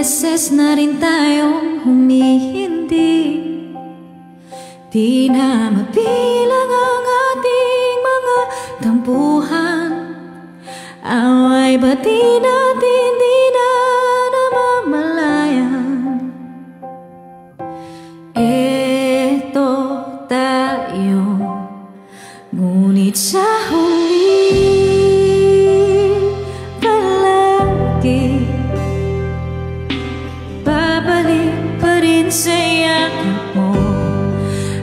beses na rin tayong humihindi. Di na mabilang ang ating mga tampuhan. Away ba't di natin di na namamalayan? Eto tayo, ngunit sa huli palagi babalik pa rin sa yakap mo.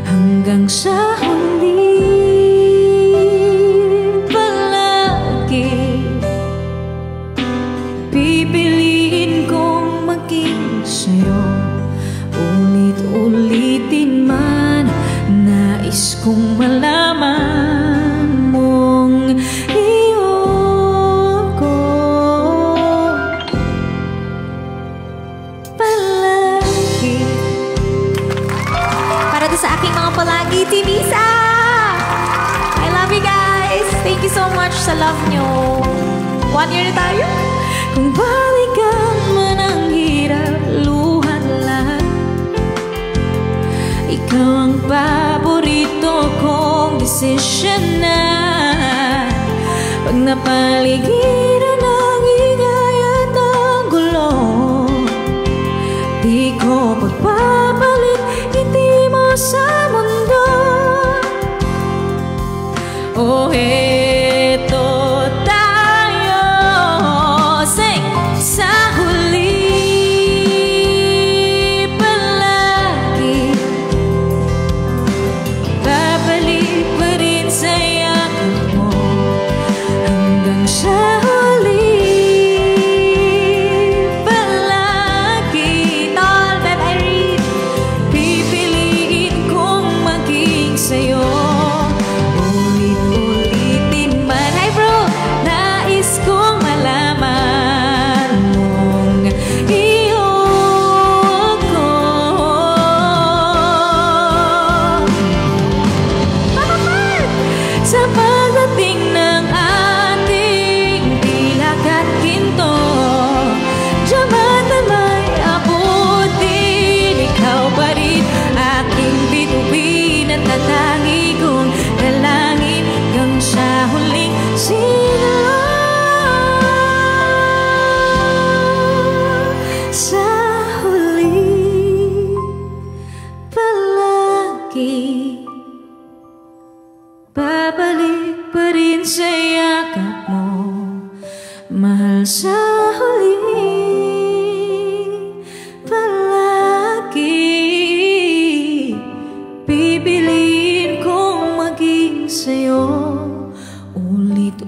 Hanggang sa huli palagi pipiliin kong maging sa'yo. Ulit-ulitin man, nais kong malaman mong iyoko palagi. Para sa aking mga palagi, Timisa! I love you guys! Thank you so much sa love nyo. 1 year na tayo. Kung balikan man ang hirap, luhat lahat, ikaw ang paborito kong desisyon na. Pag napaligiran ng ingay at ang gulo, di ko pagpapalit ngiti mo sa mundo. Oh, eto tayo, sing sa huli palagi babalik pa rin sa yakap mo. Hanggang sa huli palagi, tol, Beb Irene, pipiliin kong maging sa'yo. Ulit-ulitin man, hi bro, nais kong malaman mong iyoko. Sa pagdating ng ating pilak at ginto, dyamatan may abutin, ikaw pa rin aking bituin at natangi kong dalangin hanggang sa huling sigaw. Sa huli palagi babalik pa rin sa yakap mo. Mahal, sa huli palagi pipiliin kong maging sa'yo. Ulit-ulit